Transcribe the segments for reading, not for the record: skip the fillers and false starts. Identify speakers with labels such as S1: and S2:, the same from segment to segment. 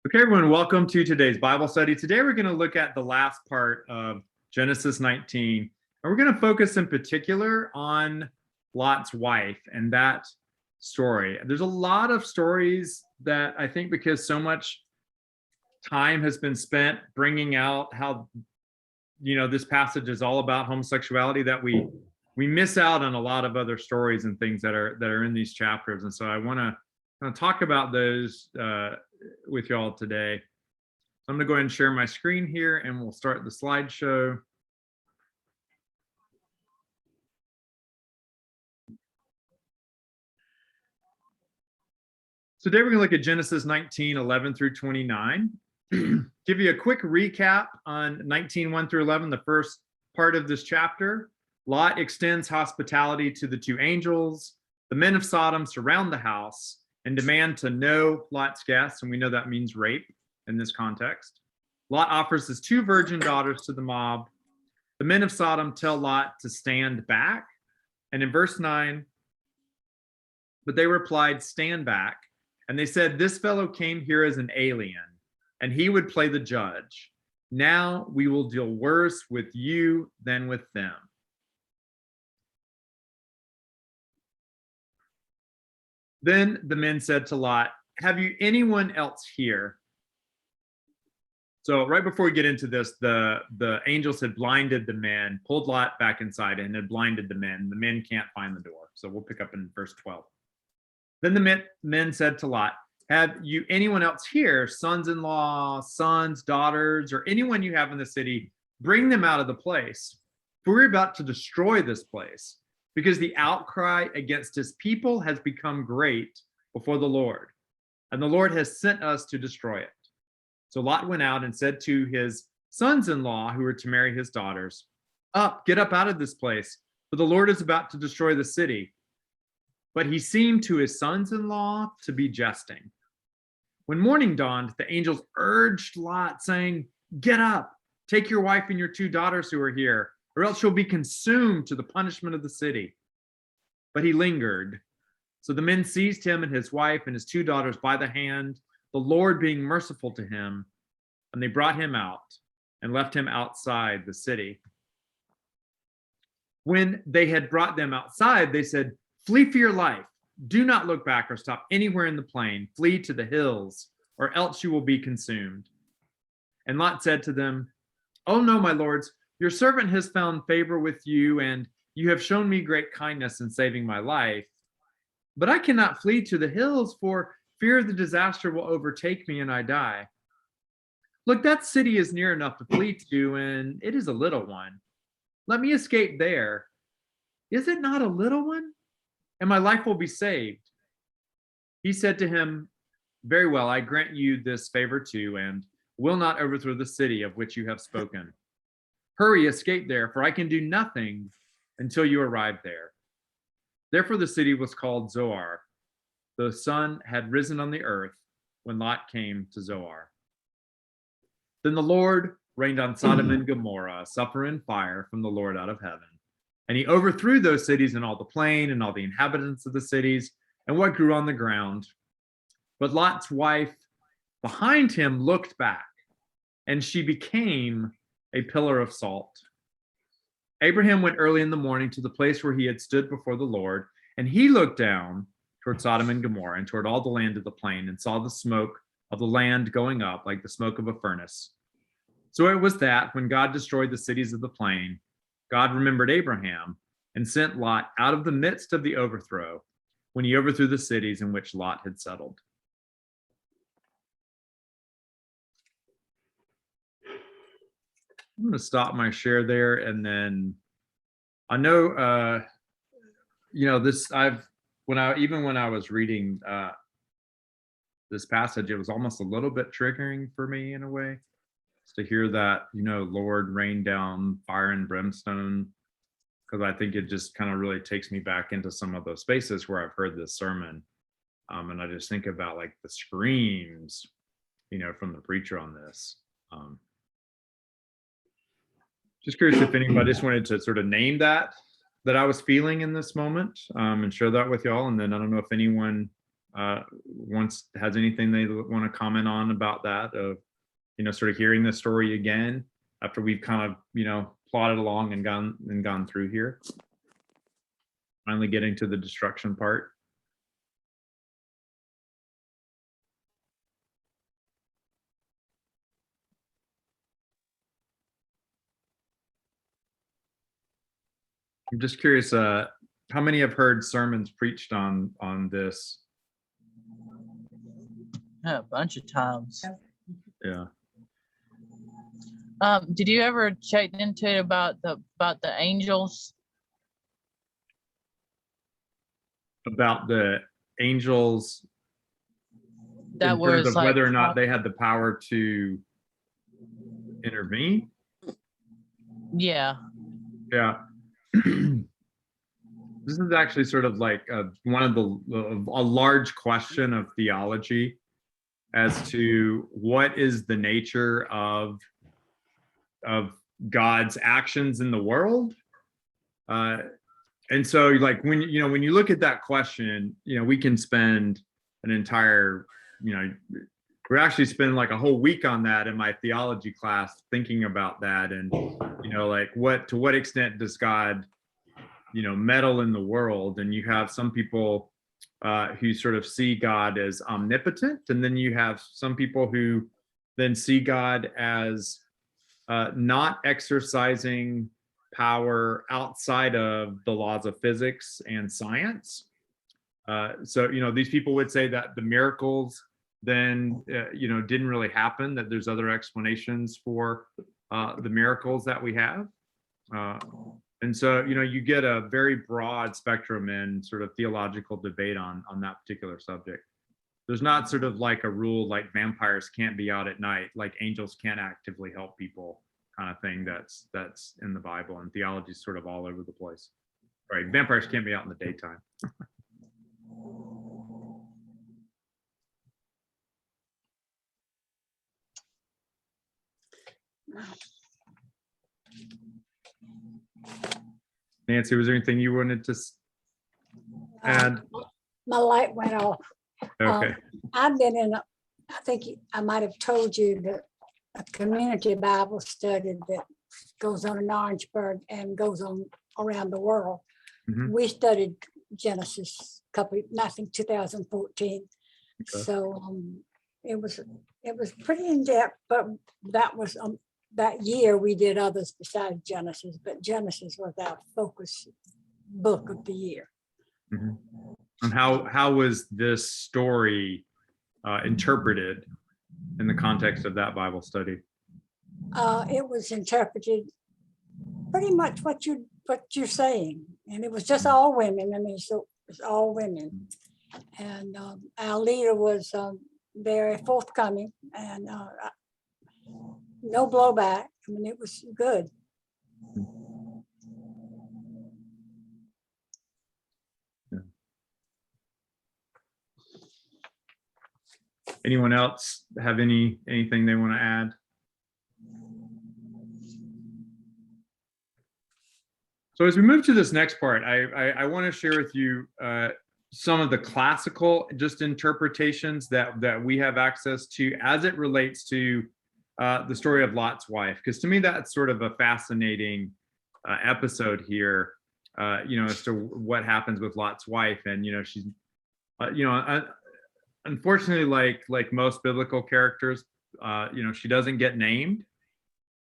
S1: Okay, everyone, welcome to today's Bible study. Today we're going to look at the last part of Genesis 19, and we're going to focus in particular on Lot's wife and that story. There's a lot of stories that I think because so much time has been spent bringing out how, this passage is all about homosexuality that we miss out on a lot of other stories and things that are in these chapters. And so I want to talk about those with y'all today. I'm going to go ahead and share my screen here and we'll start the slideshow. So today we're going to look at Genesis 19, 11 through 29. Give you a quick recap on 19, 1 through 11, the first part of this chapter. Lot extends hospitality to the two angels. The men of Sodom surround the house and demand to know Lot's guests, and we know that means rape in this context. Lot offers his two virgin daughters to the mob. The men of Sodom tell Lot to stand back, and in verse 9, but they replied, "Stand back." And they said, "This fellow came here as an alien, and he would play the judge. Now we will deal worse with you than with them." Then the men said to Lot, "Have you anyone else here?" So right before we get into this, the angels had blinded the men, pulled Lot back inside and had blinded the men. The men can't find the door. So we'll pick up in verse 12. Then the men said to Lot, "Have you anyone else here, sons-in-law, sons, daughters, or anyone you have in the city? Bring them out of the place. For we're about to destroy this place, because the outcry against his people has become great before the Lord, and the Lord has sent us to destroy it." So Lot went out and said to his sons-in-law who were to marry his daughters, Get up out of this place, for the Lord is about to destroy the city." But he seemed to his sons-in-law to be jesting. When morning dawned, the angels urged Lot, saying, "Get up, take your wife and your two daughters who are here, or else you'll be consumed to the punishment of the city." But he lingered. So the men seized him and his wife and his two daughters by the hand, the Lord being merciful to him, and they brought him out and left him outside the city. When they had brought them outside, they said, "Flee for your life. Do not look back or stop anywhere in the plain. Flee to the hills, or else you will be consumed." And Lot said to them, "Oh no, my lords, your servant has found favor with you, and you have shown me great kindness in saving my life. But I cannot flee to the hills, for fear the disaster will overtake me and I die. Look, that city is near enough to flee to, and it is a little one. Let me escape there. Is it not a little one? And my life will be saved." He said to him, "Very well, I grant you this favor too, and will not overthrow the city of which you have spoken. Hurry, escape there, for I can do nothing until you arrive there." Therefore the city was called Zoar. The sun had risen on the earth when Lot came to Zoar. Then the Lord rained on Sodom and Gomorrah, sulfur and fire from the Lord out of heaven. And he overthrew those cities and all the plain and all the inhabitants of the cities and what grew on the ground. But Lot's wife behind him looked back, and she became a pillar of salt. Abraham went early in the morning to the place where he had stood before the Lord, and he looked down toward Sodom and Gomorrah and toward all the land of the plain, and saw the smoke of the land going up like the smoke of a furnace. So it was that when God destroyed the cities of the plain, God remembered Abraham and sent Lot out of the midst of the overthrow when he overthrew the cities in which Lot had settled. I'm going to stop my share there, and then I know, this when I was reading this passage, it was almost a little bit triggering for me in a way to hear that, Lord rain down fire and brimstone, because I think it just kind of really takes me back into some of those spaces where I've heard this sermon. And I just think about like the screams, from the preacher on this. Just curious if anybody just wanted to sort of name that I was feeling in this moment, and share that with y'all. And then I don't know if anyone has anything they want to comment on about that, of sort of hearing the story again after we've kind of plodded along and gone through here, finally getting to the destruction part. I'm just curious, how many have heard sermons preached on this?
S2: A bunch of times.
S1: Yeah.
S2: Did you ever check into it about the angels?
S1: About the angels,
S2: That
S1: in
S2: was
S1: terms of
S2: like
S1: whether or not they had the power to intervene?
S2: Yeah.
S1: Yeah. This is actually sort of like one of a large question of theology as to what is the nature of God's actions in the world. And so like when you look at that question, we can spend an entire, we actually spend like a whole week on that in my theology class, thinking about that. And like to what extent does God meddle in the world? And you have some people who sort of see God as omnipotent, and then you have some people who then see God as not exercising power outside of the laws of physics and science. So these people would say that the miracles then didn't really happen, that there's other explanations for the miracles that we have. And so you get a very broad spectrum in sort of theological debate on that particular subject. There's not sort of like a rule like vampires can't be out at night, like angels can't actively help people, kind of thing that's in the Bible, and theology is sort of all over the place. Right? Vampires can't be out in the daytime. Nancy, was there anything you wanted to add?
S3: My light went off.
S1: Okay.
S3: I've been in, I think I might have told you that a community Bible study that goes on in Orangeburg and goes on around the world.
S1: Mhm.
S3: We studied Genesis I think 2014.
S1: Okay.
S3: So it was pretty in depth, but that was that year we did others besides Genesis, but Genesis was our focus book of the year.
S1: Mhm. And how was this story interpreted in the context of that Bible study?
S3: It was interpreted pretty much what you're saying, and it was just all women. I mean, so it's all women, and our leader was very forthcoming, and no blowback. I mean, it was good.
S1: Anyone else have anything they want to add? So as we move to this next part, I want to share with you some of the classical just interpretations that we have access to as it relates to the story of Lot's wife, because to me that's sort of a fascinating episode here, as to what happens with Lot's wife. And she's unfortunately, like most biblical characters, she doesn't get named.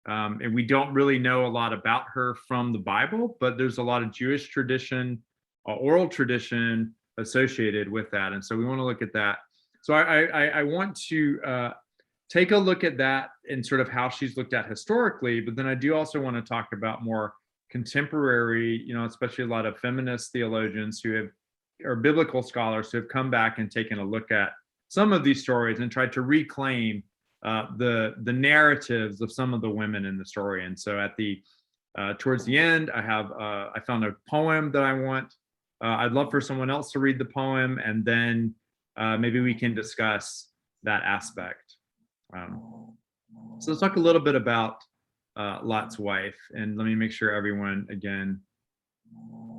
S1: And we don't really know a lot about her from the Bible, but there's a lot of Jewish tradition, oral tradition associated with that. And so we want to look at that. So I want to take a look at that and sort of how she's looked at historically, but then I do also want to talk about more contemporary, especially a lot of feminist theologians or biblical scholars who have come back and taken a look at some of these stories and tried to reclaim the narratives of some of the women in the story. And so at the towards the end, I found a poem that I want. I'd love for someone else to read the poem, and then maybe we can discuss that aspect. So let's talk a little bit about Lot's wife, and let me make sure everyone again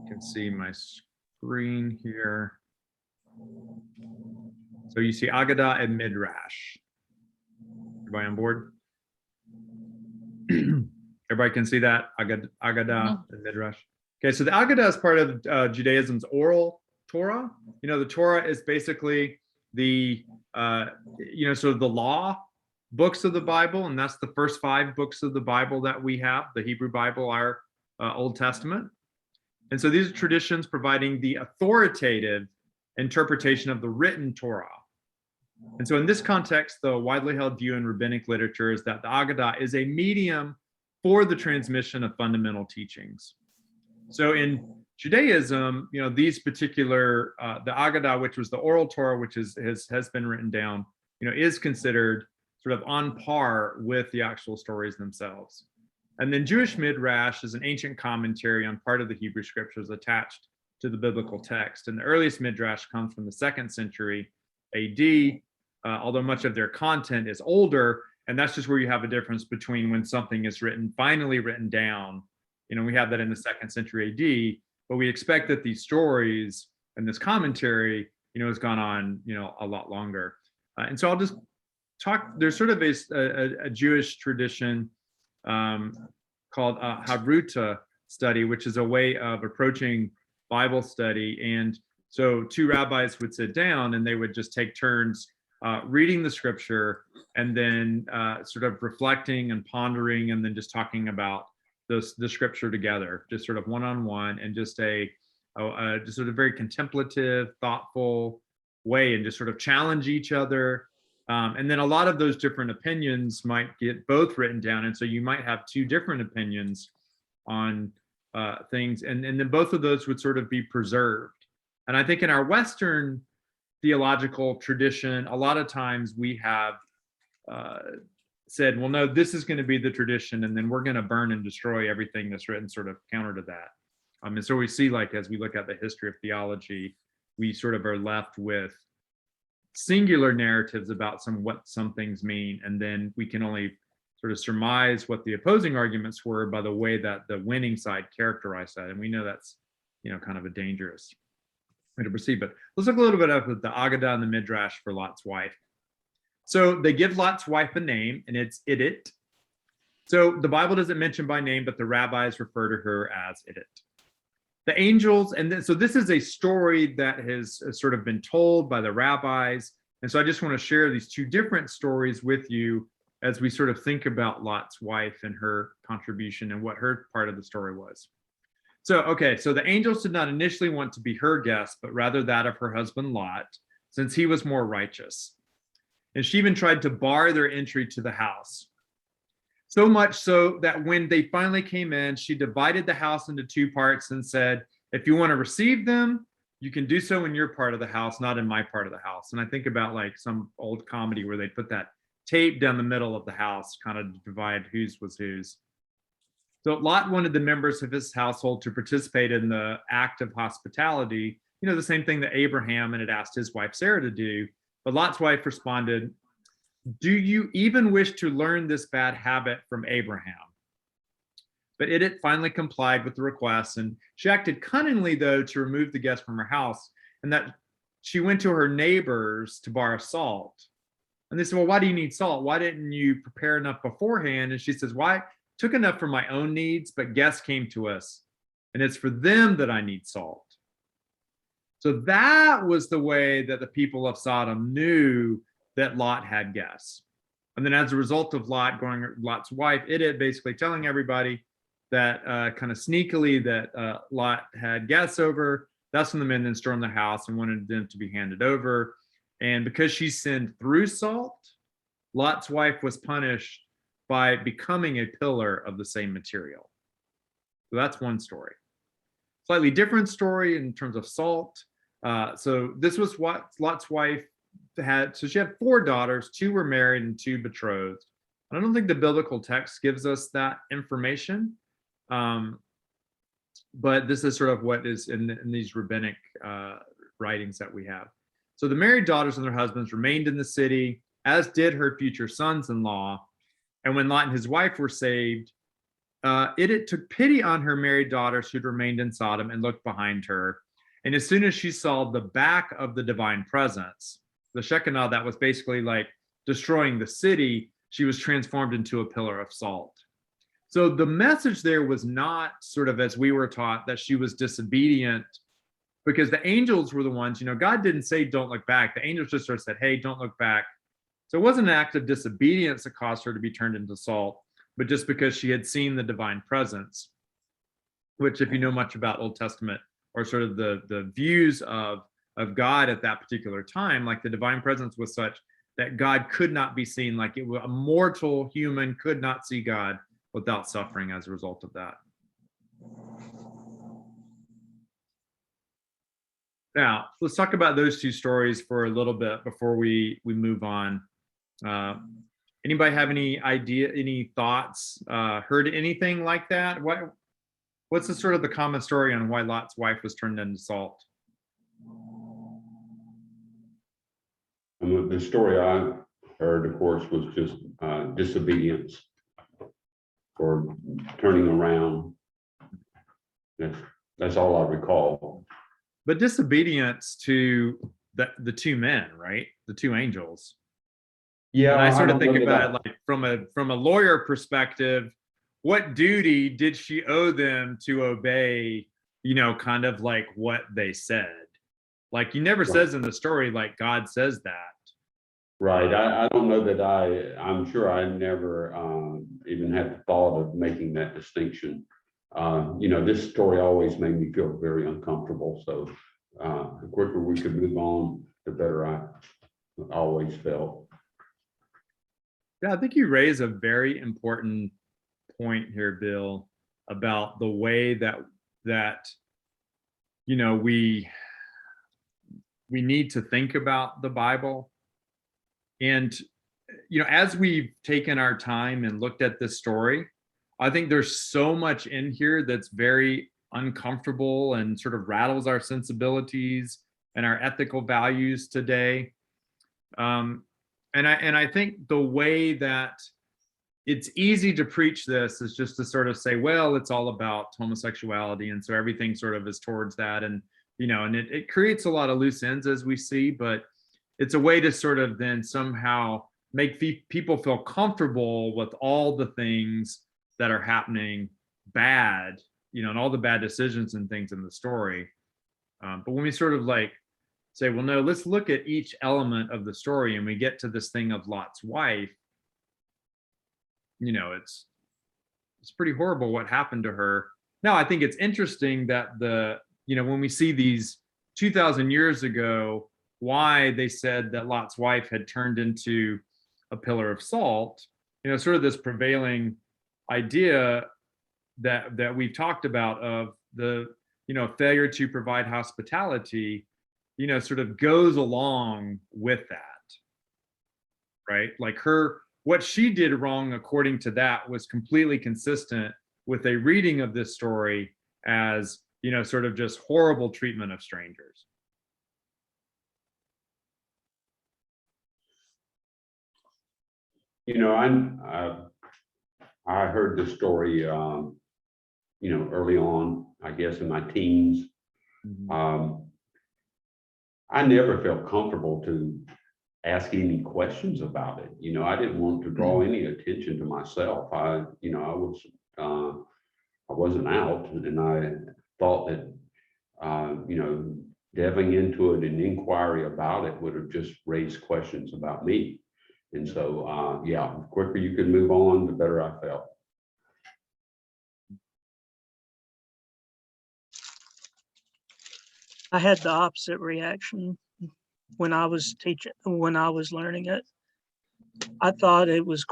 S1: can see my screen here. So you see Agadah and Midrash. Everybody on board? Everybody can see that? Agadah and Midrash. Okay, so the Agadah is part of Judaism's oral Torah. The Torah is basically the, sort of the law books of the Bible, and that's the first 5 books of the Bible that we have, the Hebrew Bible, our Old Testament. And so these are traditions providing the authoritative interpretation of the written Torah. And so in this context, the widely held view in rabbinic literature is that the Agadah is a medium for the transmission of fundamental teachings. So in Judaism, these particular, the Agadah, which was the oral Torah, which has been written down, is considered sort of on par with the actual stories themselves. And then Jewish Midrash is an ancient commentary on part of the Hebrew scriptures attached to the biblical text. And the earliest Midrash comes from the 2nd century AD, although much of their content is older. And that's just where you have a difference between when something is finally written down. We have that in the 2nd century AD, but we expect that these stories and this commentary, has gone on, a lot longer. And so I'll just talk, there's sort of a Jewish tradition called Havruta study, which is a way of approaching Bible study. And so 2 rabbis would sit down and they would just take turns reading the scripture and then sort of reflecting and pondering and then just talking about the scripture together, just sort of one-on-one, and just just sort of very contemplative, thoughtful way, and just sort of challenge each other. And then a lot of those different opinions might get both written down. And so you might have 2 different opinions on things. And then both of those would sort of be preserved. And I think in our Western theological tradition, a lot of times we have said, well, no, this is going to be the tradition, and then we're going to burn and destroy everything that's written, sort of counter to that. And so we see, like, as we look at the history of theology, we sort of are left with singular narratives about what some things mean, and then we can only sort of surmise what the opposing arguments were by the way that the winning side characterized that. And we know that's, kind of a dangerous way to proceed. But let's look a little bit at the Agadah and the Midrash for Lot's wife. So they give Lot's wife a name, and it's Idit. So the Bible doesn't mention by name, but the rabbis refer to her as Idit. The angels, and then, so this is a story that has sort of been told by the rabbis. And so I just want to share these 2 different stories with you as we sort of think about Lot's wife and her contribution and what her part of the story was. So, okay, so the angels did not initially want to be her guest, but rather that of her husband Lot, since he was more righteous. And she even tried to bar their entry to the house. So much so that when they finally came in, she divided the house into 2 parts and said, if you want to receive them, you can do so in your part of the house, not in my part of the house. And I think about like some old comedy where they put that tape down the middle of the house, kind of to divide whose was whose. So Lot wanted the members of his household to participate in the act of hospitality, the same thing that Abraham had asked his wife Sarah to do. But Lot's wife responded, do you even wish to learn this bad habit from Abraham? But Idit finally complied with the request, and she acted cunningly, though, to remove the guest from her house, and that she went to her neighbors to borrow salt. And they said, well, why do you need salt? Why didn't you prepare enough beforehand? And she says, well, I took enough for my own needs, but guests came to us, and it's for them that I need salt. So that was the way that the people of Sodom knew that Lot had guests. And then as a result of Lot's wife, Idit basically telling everybody that kind of sneakily that Lot had guests over, that's when the men then stormed the house and wanted them to be handed over. And because she sinned through salt, Lot's wife was punished by becoming a pillar of the same material. So that's one story. Slightly different story in terms of salt. So this was what Lot's wife had. So she had 4 daughters, 2 were married and 2 betrothed. And I don't think the biblical text gives us that information. But this is sort of what is in these rabbinic writings that we have. So the married daughters and their husbands remained in the city, as did her future sons-in-law. And when Lot and his wife were saved, Idit took pity on her married daughters who'd remained in Sodom and looked behind her. And as soon as she saw the back of the divine presence, the Shekinah that was basically like destroying the city, she was transformed into a pillar of salt. So the message there was not sort of as we were taught that she was disobedient, because the angels were the ones, God didn't say don't look back. The angels just sort of said, hey, don't look back. So it wasn't an act of disobedience that caused her to be turned into salt, but just because she had seen the divine presence, which if you know much about Old Testament or sort of the views of God at that particular time, like the divine presence was such that God could not be seen, like a mortal human could not see God without suffering as a result of that. Now, let's talk about those two stories for a little bit before we move on. Anybody have any idea, any thoughts, heard anything like that? What's the sort of the common story on why Lot's wife was turned into salt?
S4: The story I heard, of course, was just disobedience or turning around. That's all I recall.
S1: But disobedience to the two men, right? The two angels.
S4: Yeah,
S1: and I sort of
S4: don't
S1: think
S4: know
S1: about
S4: that
S1: it like from a lawyer perspective, what duty did she owe them to obey, kind of like what they said? Like he never says in the story, like God says that.
S4: Right. I don't know that I'm sure I never even had the thought of making that distinction. This story always made me feel very uncomfortable. So the quicker we could move on, the better I always felt.
S1: Yeah, I think you raise a very important point here, Bill, about the way that we need to think about the Bible. And as we've taken our time and looked at this story, I think there's so much in here that's very uncomfortable and sort of rattles our sensibilities and our ethical values today. And I think the way that it's easy to preach this is just to sort of say, well, it's all about homosexuality, and so everything sort of is towards that, and and it creates a lot of loose ends, as we see, but it's a way to sort of then somehow make people feel comfortable with all the things that are happening bad, and all the bad decisions and things in the story. But when we sort of like say, well, no, let's look at each element of the story, and we get to this thing of Lot's wife, it's pretty horrible what happened to her. Now, I think it's interesting that when we see these 2,000 years ago, why they said that Lot's wife had turned into a pillar of salt, sort of this prevailing idea that we've talked about of the, failure to provide hospitality, sort of goes along with that, right? Like what she did wrong, according to that, was completely consistent with a reading of this story as, sort of just horrible treatment of strangers.
S4: I heard this story, early on, I guess in my teens.
S1: Mm-hmm.
S4: I never felt comfortable to ask any questions about it. I didn't want to draw any attention to myself. I wasn't out, and I thought that, delving into it, an inquiry about it would have just raised questions about me. And so, the quicker you could move on, the better I felt.
S5: I had the opposite reaction when I was learning it. I thought it was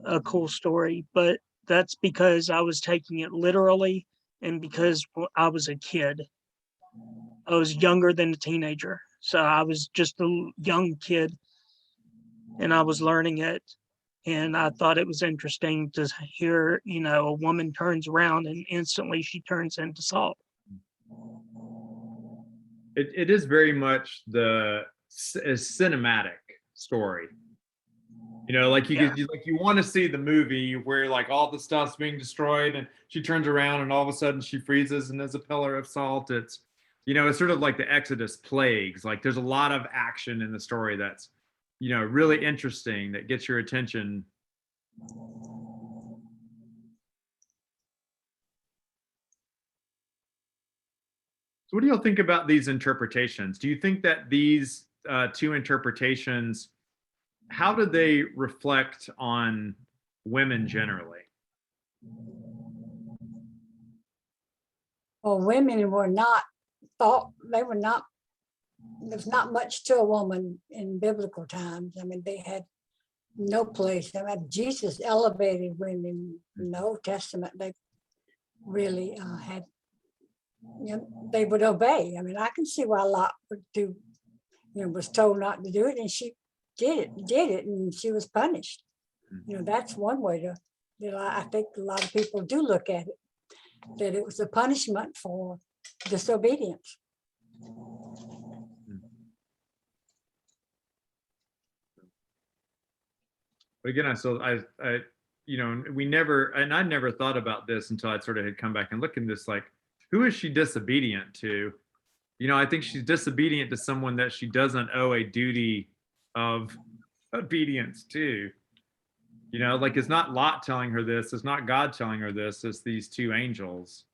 S5: a cool story, but that's because I was taking it literally and because I was a kid. I was younger than a teenager, so I was just a young kid, and I was learning it, and I thought it was interesting to hear, a woman turns around and instantly she turns into salt.
S1: It is very much a cinematic story. You know, like
S5: Yeah.
S1: you want to see the movie where like all the stuff's being destroyed and she turns around and all of a sudden she freezes and is a pillar of salt. It's, you know, it's sort of like the Exodus plagues. Like there's a lot of action in the story that's, you know, really interesting that gets your attention. So what do y'all think about these interpretations? Do you think that these two interpretations, how do they reflect on women generally?
S3: Well, women were not thought, they were not, there's not much to a woman in biblical times. I mean, they had no place. I mean, Jesus elevated women in the Old Testament. They really had, you know, they would obey. I mean, I can see why Lot would do, you know, was told not to do it, and she did it, and she was punished. You know, that's one way to, you know, I think a lot of people do look at it, that it was a punishment for disobedience.
S1: But again, you know, we never, and I never thought about this until I sort of had come back and look at this, like, who is she disobedient to? You know, I think she's disobedient to someone that she doesn't owe a duty of obedience to. You know, like it's not Lot telling her this, it's not God telling her this, it's these two angels.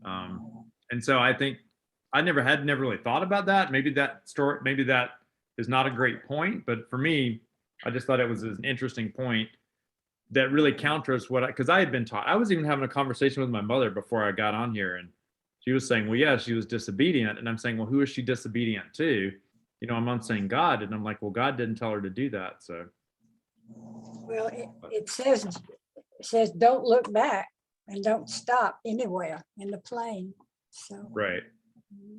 S1: And so I think I never really thought about that. Maybe that is not a great point, but for me, I just thought it was an interesting point that really counters because I had been taught. I was even having a conversation with my mother before I got on here, and she was saying, well, yeah, she was disobedient. And I'm saying, well, who is she disobedient to? You know, I'm not saying God. And I'm like, well, God didn't tell her to do that. So,
S3: Well, it says, don't look back and don't stop anywhere in the plane. So
S1: right.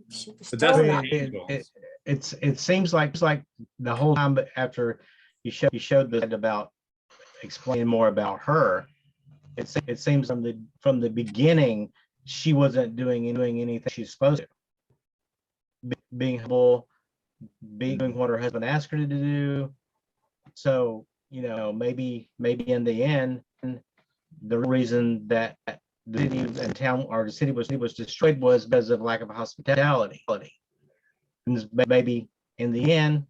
S3: she was
S1: But that's
S3: told
S1: the
S3: not.
S1: angels.
S6: It seems like the whole time after you showed that about explaining more about her, it seems from the beginning she wasn't doing anything she's supposed to. Being humble, doing what her husband asked her to do. So, you know, maybe in the end, the reason that the city and town or the city was destroyed was because of lack of hospitality. And maybe in the end,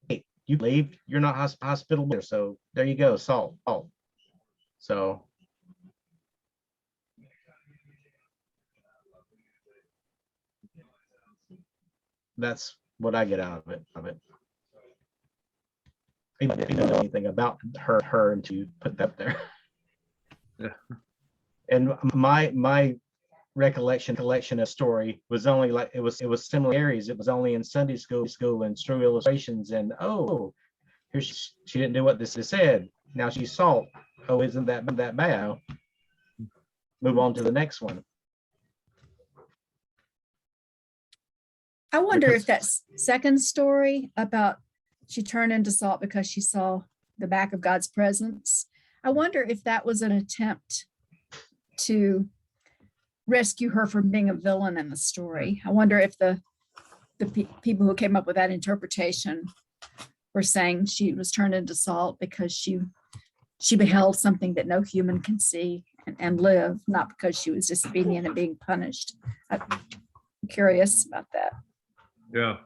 S6: hey, you leave, you're not hospitable, so there you go, salt. So that's what I get out of it. Even if you don't know anything about her and to put that there.
S1: Yeah.
S6: And my recollection of story was only like it was similar areas. It was only in Sunday school and through illustrations and here she didn't do what this said. Now she's salt. Oh, isn't that bad? Move on to the next one.
S7: I wonder if that second story about she turned into salt because she saw the back of God's presence. I wonder if that was an attempt to rescue her from being a villain in the story. I wonder if the people who came up with that interpretation were saying she was turned into salt because she beheld something that no human can see and live, not because she was disobedient and being punished. I'm curious about that.
S1: Yeah.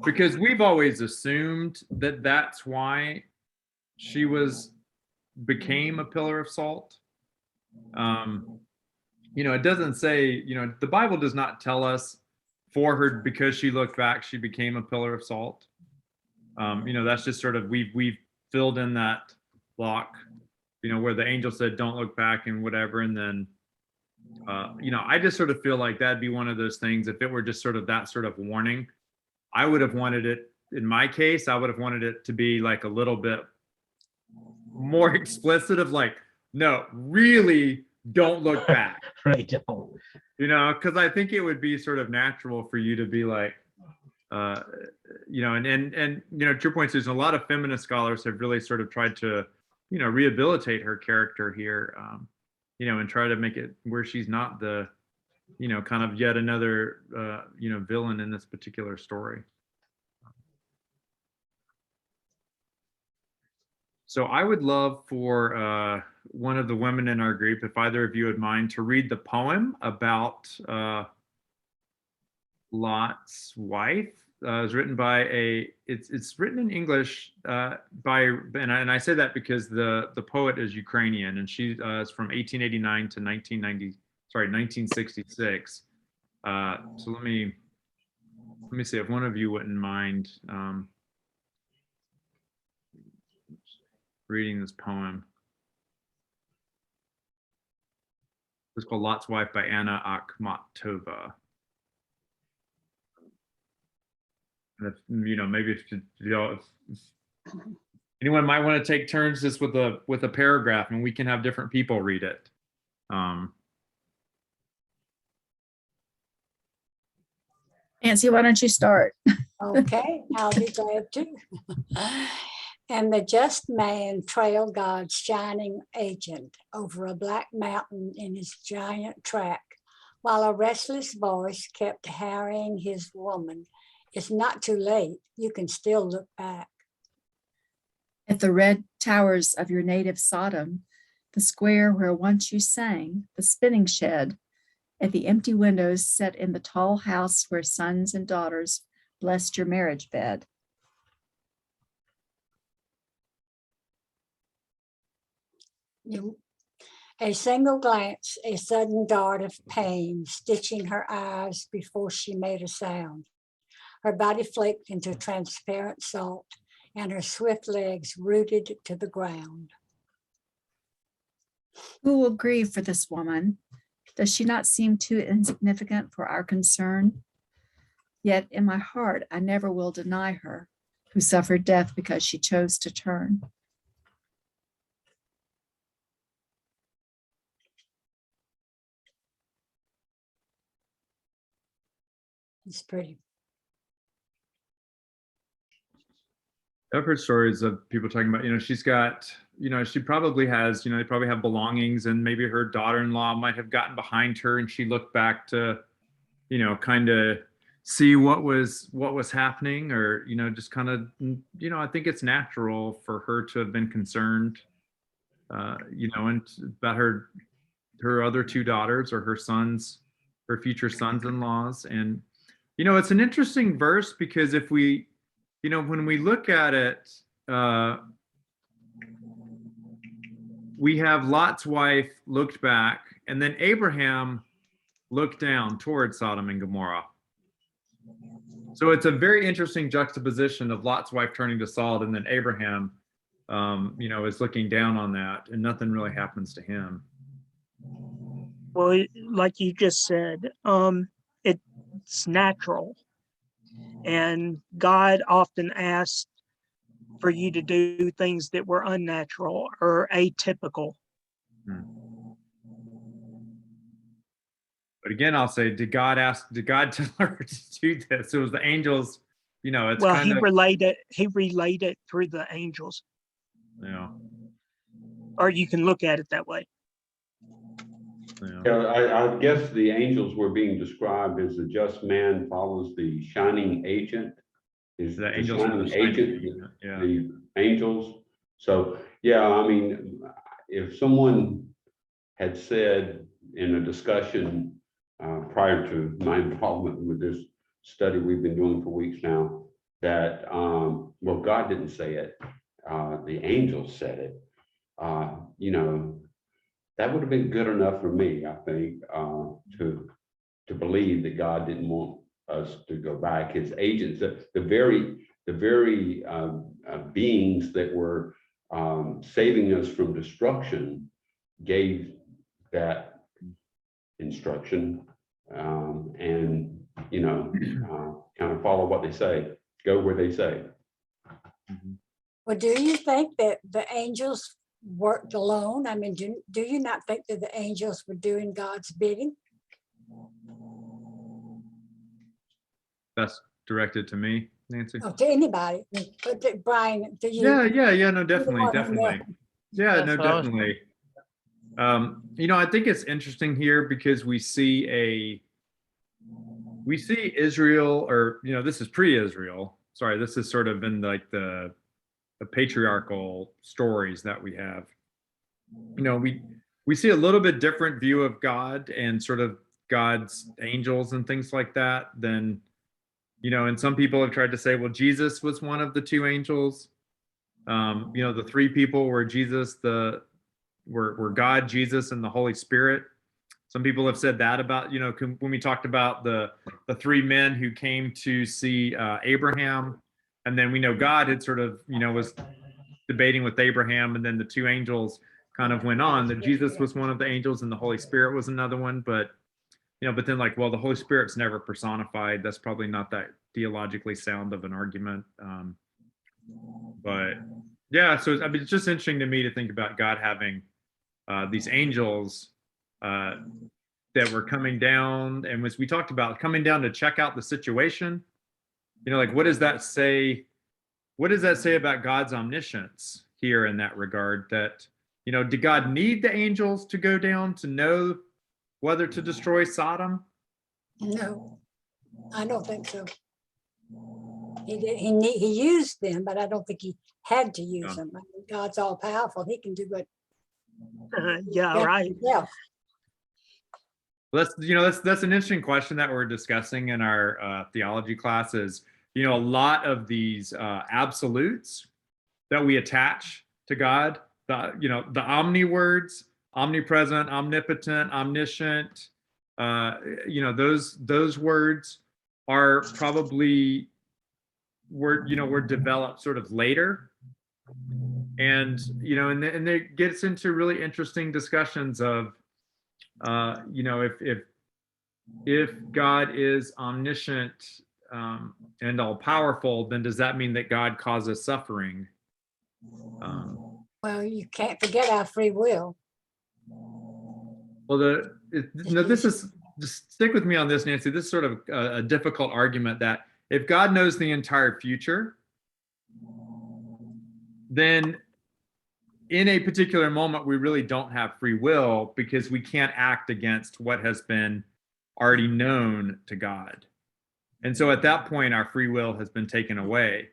S1: Because we've always assumed that that's why she became a pillar of salt. You know, it doesn't say, you know, the Bible does not tell us for her because she looked back, she became a pillar of salt. You know, that's just sort of we've filled in that block, you know, where the angel said, don't look back and whatever. And then, you know, I just sort of feel like that'd be one of those things. If it were just sort of that sort of warning, I would have wanted it, in my case, I would have wanted it to be like a little bit more explicit of like, no, really don't look back.
S6: Right, don't.
S1: You know, because I think it would be sort of natural for you to be like, you know, and you know, to your point, Susan, a lot of feminist scholars have really sort of tried to, you know, rehabilitate her character here, you know, and try to make it where she's not the, you know, kind of yet another, you know, villain in this particular story. So I would love for one of the women in our group, if either of you would mind, to read the poem about Lot's wife. It was written by it's written in English and I say that because the poet is Ukrainian, and she is from 1889 to 1966. So let me see if one of you wouldn't mind reading this poem. It's called Lot's Wife by Anna Akhmatova. And if, maybe if anyone might want to take turns just with a paragraph, and we can have different people read it.
S7: Nancy, why don't you start?
S3: Okay, I'll be glad to. And the just man trailed God's shining agent over a black mountain in his giant track, while a restless voice kept harrying his woman. It's not too late. You can still look back.
S7: At the red towers of your native Sodom, the square where once you sang, the spinning shed, at the empty windows set in the tall house where sons and daughters blessed your marriage bed.
S3: A single glance, a sudden dart of pain, stitching her eyes before she made a sound. Her body flaked into transparent salt, and her swift legs rooted to the ground.
S7: Who will grieve for this woman? Does she not seem too insignificant for our concern? Yet in my heart, I never will deny her, who suffered death because she chose to turn.
S3: It's pretty.
S1: I've heard stories of people talking about, she's got, she probably has, they probably have belongings, and maybe her daughter-in-law might have gotten behind her, and she looked back to, kind of see what was happening, or, just kind of, I think it's natural for her to have been concerned, and about her other two daughters, or her future sons-in-laws. And, it's an interesting verse, because if we, when we look at it, we have Lot's wife looked back, and then Abraham looked down towards Sodom and Gomorrah. So it's a very interesting juxtaposition of Lot's wife turning to salt, and then Abraham, is looking down on that, and nothing really happens to him.
S5: Well, like you just said, it's natural. And God often asked for you to do things that were unnatural or atypical.
S1: But again, I'll say, did God tell her to do this? It was the angels, it's
S5: Well,
S1: kind of,
S5: he relayed it through the angels. Or you can look at it that way.
S4: Yeah, I guess the angels were being described as the just man follows the shining agent. Is
S1: the
S4: the
S1: angels were the
S4: shining agent, the angels. So, yeah, I mean, if someone had said in a discussion prior to my involvement with this study we've been doing for weeks now, that, well, God didn't say it, the angels said it, that would have been good enough for me, I think, to believe that God didn't want us to go back. His agents, the very beings that were saving us from destruction, gave that instruction, and kind of follow what they say, go where they say.
S3: Well, do you think that the angels worked alone? I mean, do you not think that the angels were doing God's bidding?
S1: That's directed to me, Nancy.
S3: Oh, to anybody, but to Brian, to you.
S1: Yeah, no, definitely. Yeah,
S2: That's
S1: no,
S2: what I was-
S1: definitely. I think it's interesting here, because we see Israel, or this is pre-Israel. Sorry, this is sort of in like the patriarchal stories that we have. You know, we see a little bit different view of God and sort of God's angels and things like that than, you know, and some people have tried to say, well, Jesus was one of the two angels. You know, the three people were Jesus, were God, Jesus, and the Holy Spirit. Some people have said that about, you know, when we talked about the three men who came to see Abraham, and then we know God had sort of, you know, was debating with Abraham, and then the two angels kind of went on, that Jesus was one of the angels and the Holy Spirit was another one. But, you know, but then like, well, the Holy Spirit's never personified. That's probably not that theologically sound of an argument. But yeah, so I mean, it's just interesting to me to think about God having these angels that were coming down, and as we talked about, coming down to check out the situation. You know, like what does that say? What does that say about God's omniscience here in that regard? That, you know, did God need the angels to go down to know whether to destroy Sodom?
S3: No, I don't think so. He did, he used them, but I don't think he had to use them. I mean, God's all powerful. He can do what.
S5: Yeah, right.
S3: Yeah.
S1: That's, you know, that's an interesting question that we're discussing in our theology classes. You know, a lot of these absolutes that we attach to God, you know, the omni words, omnipresent, omnipotent, omniscient, you know, those words are probably were developed sort of later. And, you know, and it gets into really interesting discussions of, you know, if God is omniscient and all powerful, then does that mean that God causes suffering?
S3: Well, you can't forget our free will.
S1: Well, no, this is, just stick with me on this, Nancy. This is sort of a difficult argument that if God knows the entire future, then in a particular moment, we really don't have free will because we can't act against what has been already known to God. And so at that point, our free will has been taken away.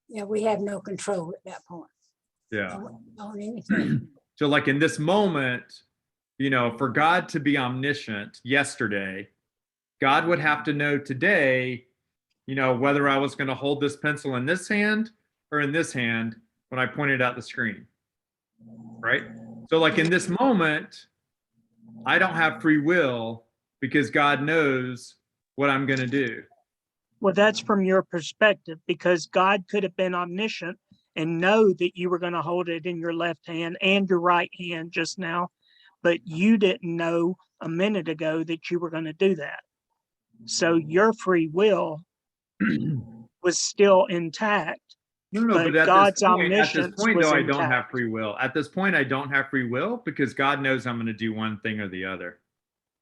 S3: Yeah, we have no control at that point.
S1: Yeah.
S3: On anything.
S1: So like in this moment, you know, for God to be omniscient yesterday, God would have to know today, you know, whether I was going to hold this pencil in this hand or in this hand when I pointed out the screen. Right? So like in this moment, I don't have free will because God knows what I'm going to do.
S5: Well, that's from your perspective, because God could have been omniscient and know that you were going to hold it in your left hand and your right hand just now, but you didn't know a minute ago that you were going to do that. So your free will was still intact.
S1: No, but at
S5: God's
S1: this
S5: omniscience
S1: point,
S5: was
S1: though, I don't have
S5: intact.
S1: free will. At this point, I don't have free will because God knows I'm going to do one thing or the other.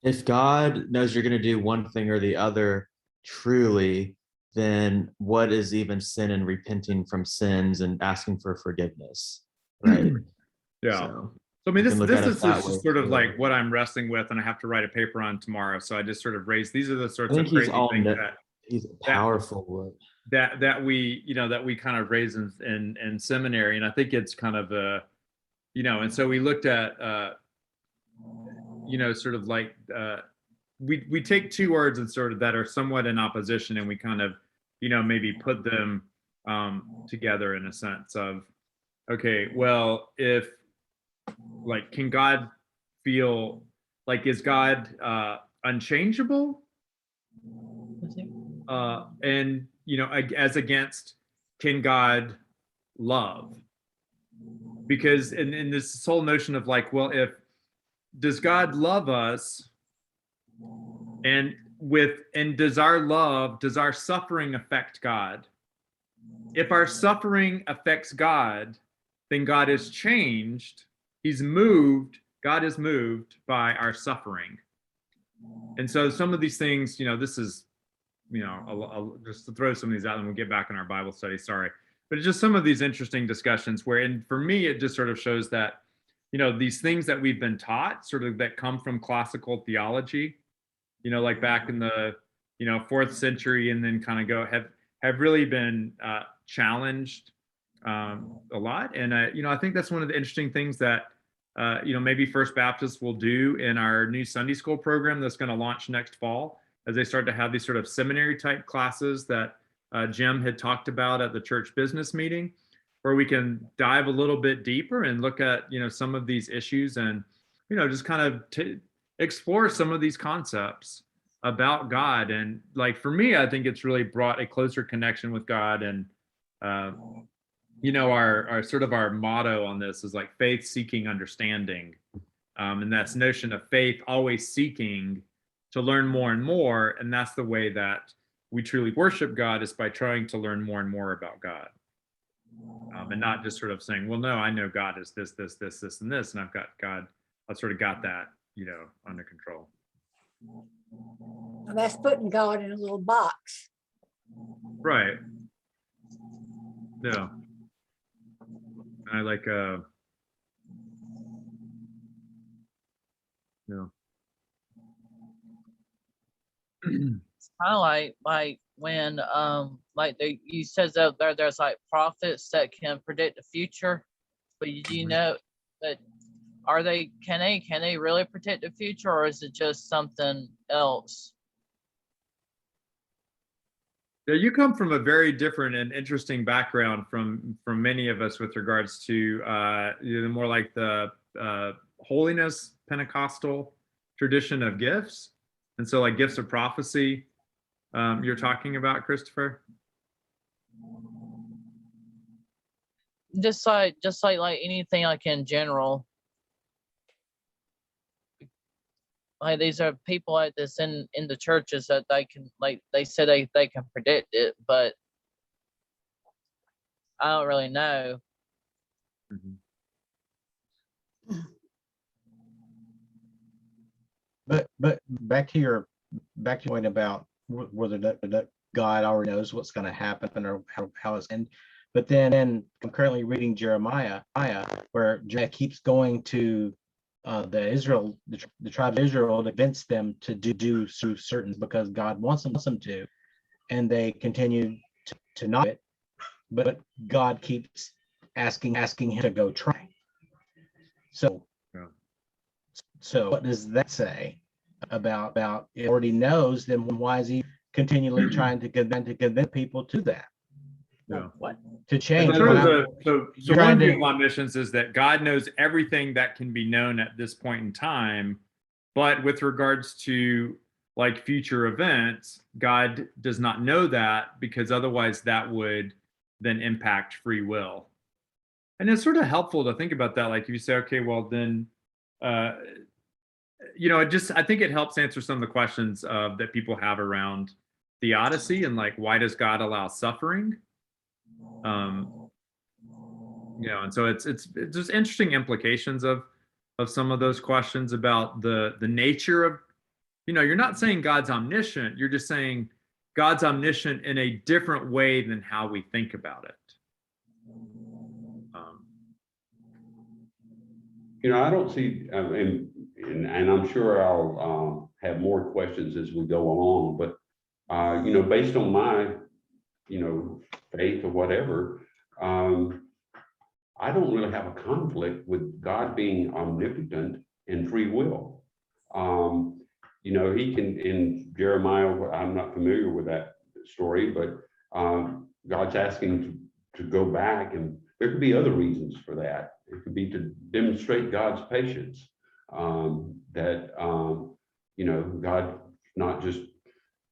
S8: If God knows you're going to do one thing or the other truly, then what is even sin and repenting from sins and asking for forgiveness, right?
S1: Yeah.
S8: So
S1: I mean, this
S8: look
S1: is
S8: at it that way,
S1: sort of
S8: too.
S1: like what I'm wrestling with, and I have to write a paper on tomorrow. So I just sort of raised, these are the
S8: I
S1: sorts
S8: think
S1: of
S8: he's
S1: crazy things
S8: he's powerful.
S1: that we, you know, that we kind of raise in seminary. And I think it's kind of a, you know, and so we looked at, you know, sort of like, we take two words and sort of that are somewhat in opposition, and we kind of, you know, maybe put them together in a sense of, okay, well, if like, can God feel like, is God unchangeable? And, you know, as against, can God love? Because in this whole notion of like, well, does God love us? And does our suffering affect God? If our suffering affects God, then God is changed. God is moved by our suffering. And so some of these things, you know, this is, you know, I'll just to throw some of these out and we'll get back in our Bible study, sorry. But it's just some of these interesting discussions where, and for me, it just sort of shows that, you know, these things that we've been taught sort of that come from classical theology, you know, like back in the, you know, 4th century, and then kind of have really been challenged a lot. And I think that's one of the interesting things that maybe First Baptist will do in our new Sunday school program that's going to launch next fall, as they start to have these sort of seminary type classes that Jim had talked about at the church business meeting, where we can dive a little bit deeper and look at some of these issues and just kind of explore some of these concepts about God. And like for me, I think it's really brought a closer connection with God. And our sort of our motto on this is like faith seeking understanding, and that's notion of faith always seeking to learn more and more. And that's the way that we truly worship God, is by trying to learn more and more about God, and not just sort of saying, well, no, I know God is this, this, this, this, and this, and I've sort of got that under control.
S3: Well, that's putting God in a little box.
S1: Right. Yeah. I like
S2: It's kind of like when you says that there's like prophets that can predict the future, but you know that can they really predict the future, or is it just something else?
S1: Yeah, you come from a very different and interesting background from many of us with regards to more like the holiness Pentecostal tradition of gifts, and so like gifts of prophecy. You're talking about, Christopher?
S2: Just like anything, like in general. Like these are people like this in the churches that they can, like they said they can predict it, but I don't really know.
S1: Mm-hmm.
S6: But back to your point about whether that God already knows what's going to happen or how it's end. But then I'm currently reading Jeremiah, where Jeremiah keeps going to the tribe of Israel, to convince them to do certain, because God wants them to, and they continue to not do it, but God keeps asking him to go try. So what does that say about it already knows? Then why is he continually trying to convince people to that?
S1: Yeah.
S6: What to change?
S1: So one view of omniscience is that God knows everything that can be known at this point in time, but with regards to like future events, God does not know that, because otherwise that would then impact free will. And it's sort of helpful to think about that. Like if you say, okay, well then, I think it helps answer some of the questions that people have around theodicy and like, why does God allow suffering? And so it's just interesting implications of some of those questions about the nature of, you're not saying God's omniscient, you're just saying God's omniscient in a different way than how we think about it.
S4: I don't see, and I'm sure I'll have more questions as we go along, but based on my faith or whatever, I don't really have a conflict with God being omnipotent and free will. He can, in Jeremiah, I'm not familiar with that story, but God's asking to go back, and there could be other reasons for that. It could be to demonstrate God's patience, that God, not just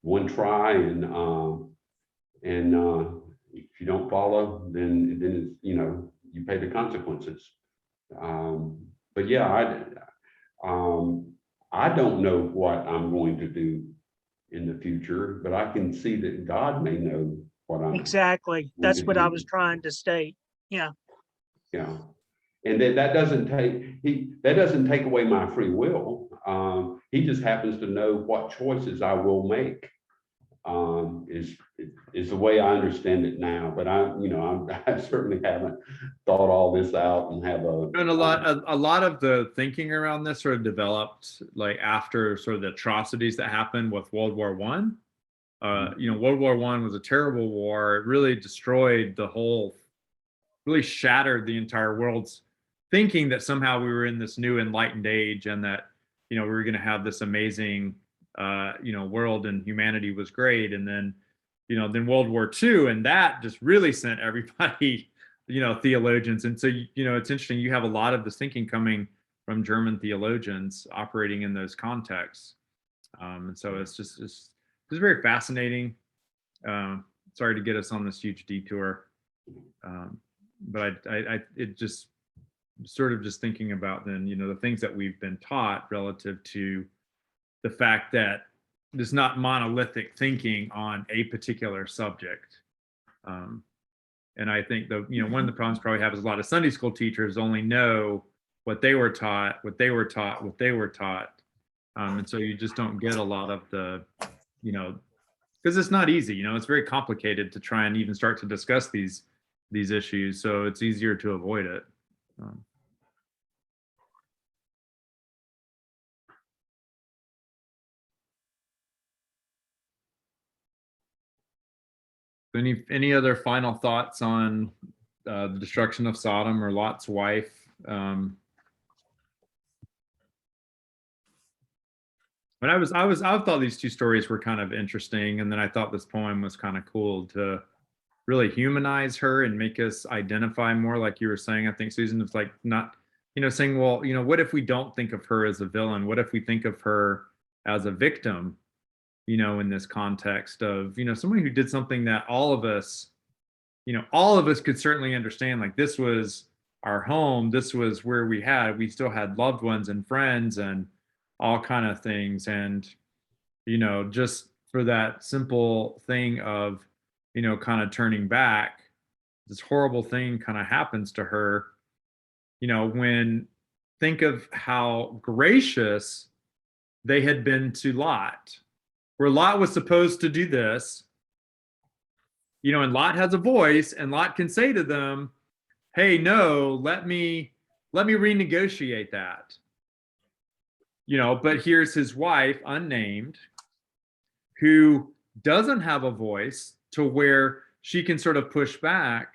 S4: one try, and if you don't follow, then it's, you pay the consequences. But yeah, I don't know what I'm going to do in the future, but I can see that God may know what I'm
S5: exactly. That's what I was trying to state. Yeah.
S4: Yeah. And that doesn't take away my free will. He just happens to know what choices I will make. Is the way I understand it now, but I certainly haven't thought all this out and have
S1: and a lot of the thinking around this sort of developed like after sort of the atrocities that happened with World War One. World War One was a terrible war. It really destroyed the whole really shattered the entire world's thinking that somehow we were in this new enlightened age and that, we were going to have this amazing, world and humanity was great. And then, then World War II, and that just really sent everybody, theologians. And so, it's interesting. You have a lot of this thinking coming from German theologians operating in those contexts. And so it's very fascinating. Sorry to get us on this huge detour. But it just sort of just thinking about then, the things that we've been taught relative to the fact that there's not monolithic thinking on a particular subject. And I think one of the problems probably have is a lot of Sunday school teachers only know what they were taught. And so you just don't get a lot of the, because it's not easy, it's very complicated to try and even start to discuss these issues. So it's easier to avoid it. Any other final thoughts on the destruction of Sodom or Lot's wife? But I thought these two stories were kind of interesting, and then I thought this poem was kind of cool to really humanize her and make us identify more, like you were saying. I think, Susan, it's like not, saying, well, what if we don't think of her as a villain? What if we think of her as a victim? In this context of, somebody who did something that all of us could certainly understand, like this was our home, this was where we still had loved ones and friends and all kind of things. And, just for that simple thing of, kind of turning back, this horrible thing kind of happens to her, when think of how gracious they had been to Lot. Where Lot was supposed to do this, and Lot has a voice, and Lot can say to them, hey, no, let me renegotiate that. But here's his wife, unnamed, who doesn't have a voice to where she can sort of push back,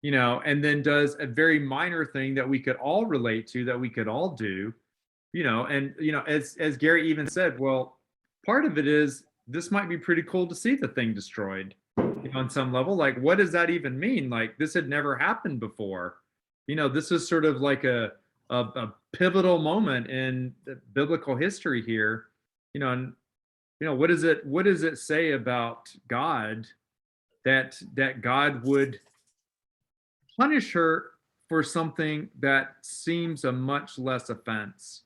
S1: and then does a very minor thing that we could all relate to, that we could all do, and, as Gary even said, well, part of it is this might be pretty cool to see the thing destroyed on some level. Like, what does that even mean? Like, this had never happened before. This is sort of like a pivotal moment in biblical history here. And what does it say about God that God would punish her for something that seems a much less offense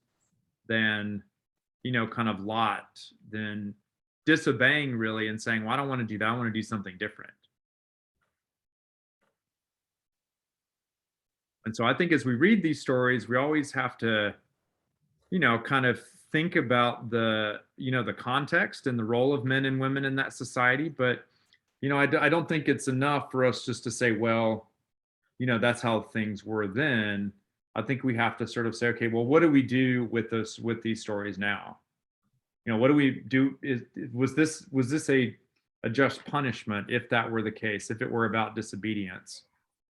S1: than kind of Lot, than disobeying really and saying, well, I don't want to do that, I want to do something different. And so I think as we read these stories, we always have to, kind of think about the, the context and the role of men and women in that society. But, I don't think it's enough for us just to say, well, that's how things were then. I think we have to sort of say, okay, well, what do we do with these stories now? What do we do? Was this a just punishment if that were the case, if it were about disobedience?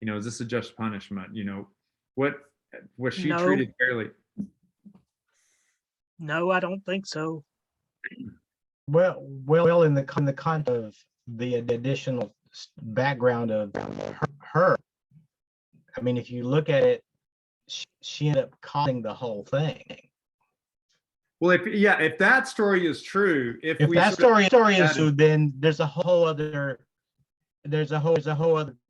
S1: Is this a just punishment? What was she treated fairly?
S5: No, I don't think so.
S6: Well, in the context of the additional background of her, I mean, if you look at it, she ended up causing the whole thing.
S1: Well, if that story is true, if
S6: that story is true, then there's a whole other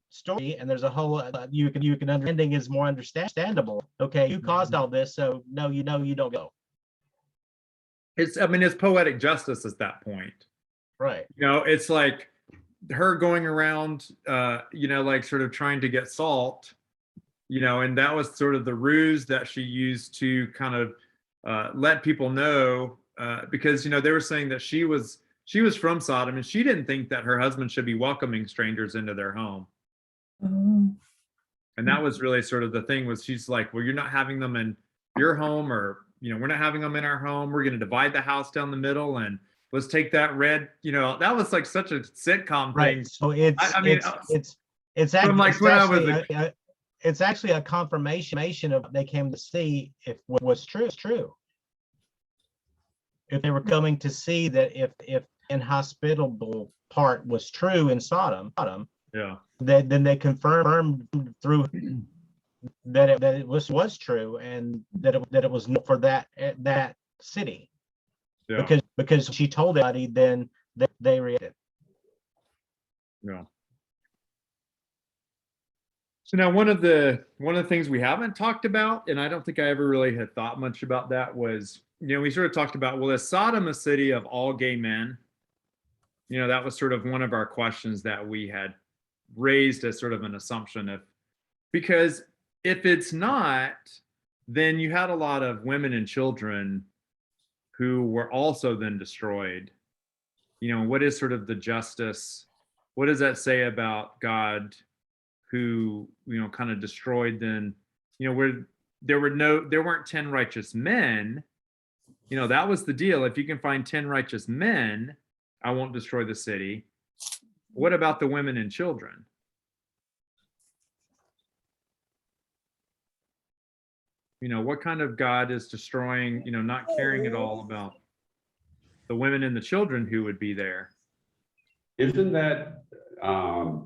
S6: story, and there's a whole you can understanding is more understandable. Okay, you caused all this, so no, you don't go.
S1: It's poetic justice at that point,
S6: right?
S1: It's like her going around, like sort of trying to get salt, and that was sort of the ruse that she used to kind of let people know, because they were saying that she was from Sodom, and she didn't think that her husband should be welcoming strangers into their home.
S7: Oh.
S1: And that was really sort of the thing, was she's like, well, you're not having them in your home, or we're not having them in our home. We're going to divide the house down the middle, and let's take that red. That was like such a sitcom thing.
S6: Right. So it's actually,
S1: like when I was
S6: it's actually a confirmation of what they came to see if what was true. If they were coming to see that if inhospitable part was true in Sodom,
S1: Yeah.
S6: then they confirmed through that it was true, and that it was not for that city.
S1: Yeah.
S6: Because she told everybody, then they reacted.
S1: Yeah. So now one of the things we haven't talked about, and I don't think I ever really had thought much about that, was, we sort of talked about, well, is Sodom a city of all gay men? That was sort of one of our questions that we had raised as sort of an assumption, because if it's not, then you had a lot of women and children who were also then destroyed. What is sort of the justice? What does that say about God, who kind of destroyed then, where there weren't 10 righteous men? That was the deal. If you can find 10 righteous men, I won't destroy the city. What about the women and children? What kind of God is destroying, not caring at all about the women and the children who would be there?
S4: Isn't that a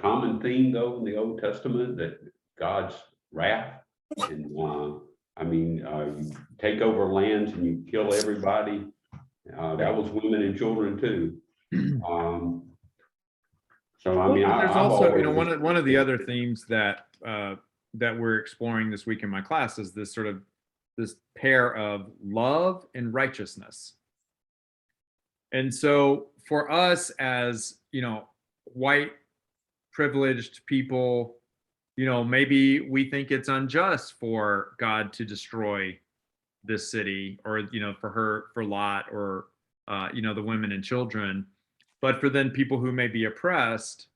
S4: common theme though in the Old Testament, that God's wrath? And you take over lands and you kill everybody. That was women and children too.
S1: There's also, one of the other themes that we're exploring this week in my class is this pair of love and righteousness. And so for us as, white privileged people, maybe we think it's unjust for God to destroy this city, or, for Lot, or, the women and children. But for then people who may be oppressed,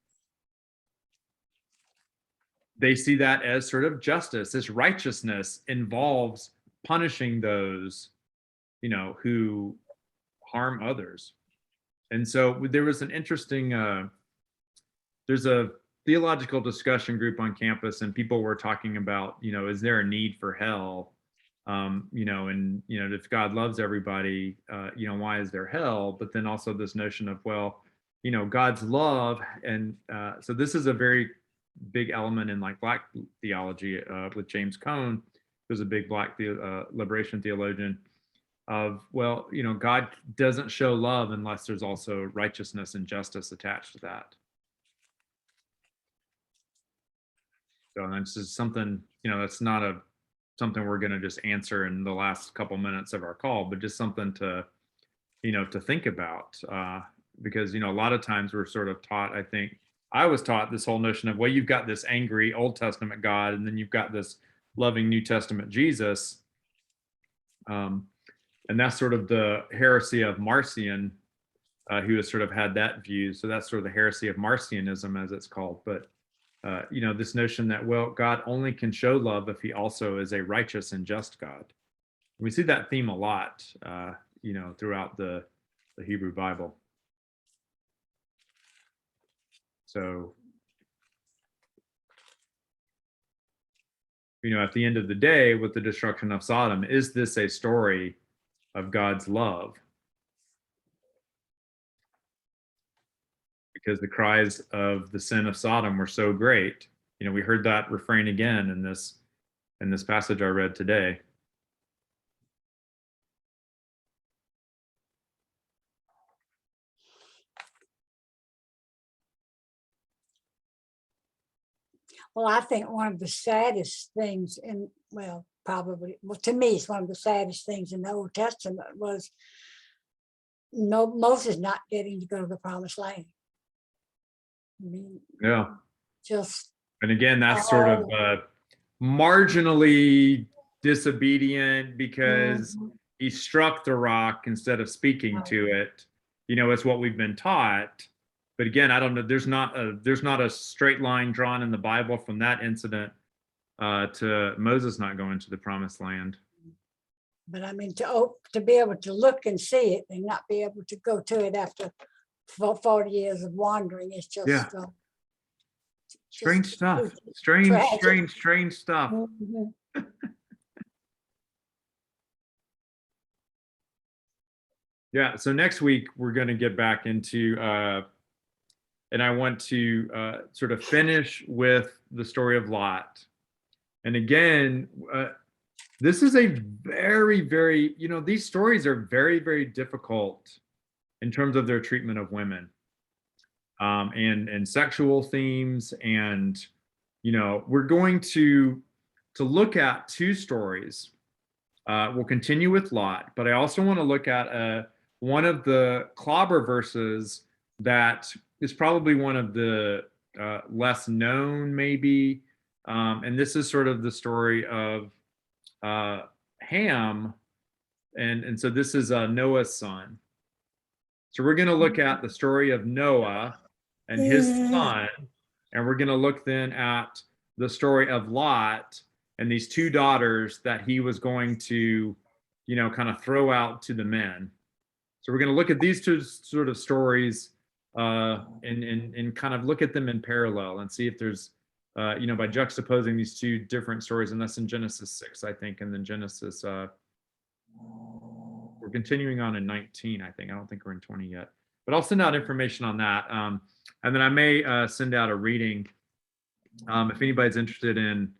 S1: they see that as sort of justice. This righteousness involves punishing those, who harm others. And so there was an interesting, there's a theological discussion group on campus, and people were talking about, is there a need for hell? If God loves everybody, why is there hell? But then also this notion of, well, God's love. And so this is a very big element in like Black theology with James Cone, who's a big Black liberation theologian, of, well, God doesn't show love unless there's also righteousness and justice attached to that. So this is something, that's not something we're going to just answer in the last couple minutes of our call, but just something to, to think about, because, a lot of times we're sort of taught, I think I was taught this whole notion of, well, you've got this angry Old Testament God, and then you've got this loving New Testament Jesus. And that's sort of the heresy of Marcion, who has sort of had that view. So that's sort of the heresy of Marcionism, as it's called. But this notion that, well, God only can show love if he also is a righteous and just God. We see that theme a lot, throughout the Hebrew Bible. So, at the end of the day, with the destruction of Sodom, is this a story of God's love? Because the cries of the sin of Sodom were so great. We heard that refrain again in this passage I read today.
S3: Well, I think one of the saddest things to me, it's one of the saddest things in the Old Testament was Moses not getting to go to the promised land.
S1: Yeah.
S3: Just.
S1: And again, that's sort of marginally disobedient because he struck the rock instead of speaking to it. It's what we've been taught. But again, I don't know. There's not a straight line drawn in the Bible from that incident to Moses not going to the promised land.
S3: But I mean, to be able to look and see it and not be able to go to it after 40 years of wandering is just
S1: Strange
S3: Just-
S1: stuff.
S3: it's
S1: Strange,
S3: tragic.
S1: strange stuff.
S3: Mhm.
S1: Yeah. So next week we're going to get back into, and I want to sort of finish with the story of Lot. And again, this is a very, very, these stories are very, very difficult in terms of their treatment of women, and sexual themes. And, we're going to look at two stories. We'll continue with Lot, but I also want to look at one of the clobber verses that is probably one of the less known, maybe. And this is sort of the story of Ham. And so this is Noah's son. So we're going to look at the story of Noah and his son. And we're going to look then at the story of Lot and these two daughters that he was going to, kind of throw out to the men. So we're going to look at these two sort of stories and kind of look at them in parallel and see if there's, by juxtaposing these two different stories. And that's in Genesis 6, I think. And then Genesis, we're continuing on in 19, I think. I don't think we're in 20 yet. But I'll send out information on that. And then I may send out a reading if anybody's interested in,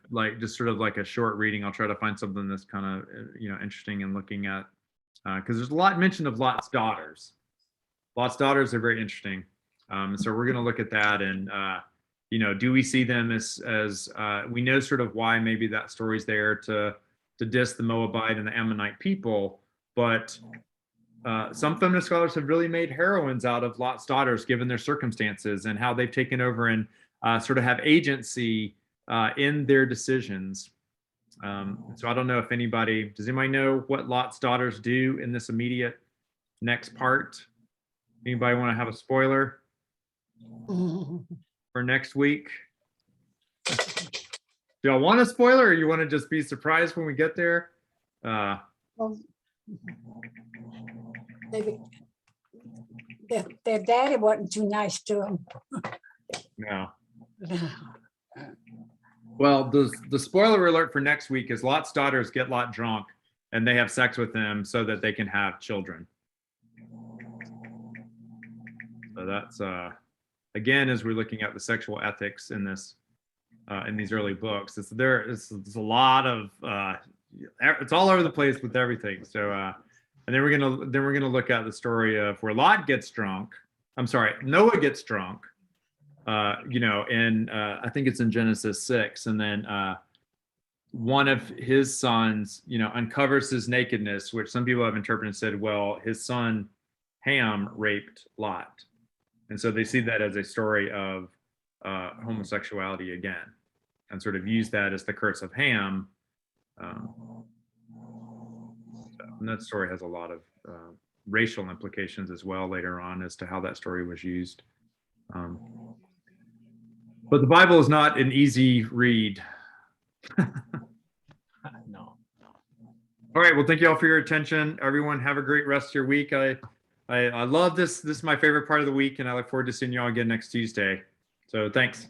S1: like just sort of like a short reading. I'll try to find something that's kind of, interesting and looking at, because there's a lot mentioned of Lot's daughters. Lot's daughters are very interesting. So we're going to look at that and, do we see them as we know sort of why maybe that story's there to diss the Moabite and the Ammonite people, but some feminist scholars have really made heroines out of Lot's daughters, given their circumstances and how they've taken over and sort of have agency in their decisions. So I don't know if does anybody know what Lot's daughters do in this immediate next part? Anybody want to have a spoiler for next week? Do y'all want a spoiler, or you want to just be surprised when we get there?
S3: Well, their daddy wasn't too nice to them.
S1: No. Well, the spoiler alert for next week is Lot's daughters get Lot drunk and they have sex with him so that they can have children. So that's again, as we're looking at the sexual ethics in this in these early books, it's a lot of it's all over the place with everything. So and then we're gonna look at the story of where Lot gets drunk. I'm sorry, Noah gets drunk. And I think it's in Genesis 6, and then one of his sons, uncovers his nakedness, which some people have interpreted and said, well, his son Ham raped Lot, and so they see that as a story of homosexuality again, and sort of use that as the curse of Ham. And that story has a lot of racial implications as well later on as to how that story was used. But the Bible is not an easy read.
S6: No.
S1: All right. Well, thank you all for your attention. Everyone, have a great rest of your week. I love this. This is my favorite part of the week, and I look forward to seeing you all again next Tuesday. So thanks.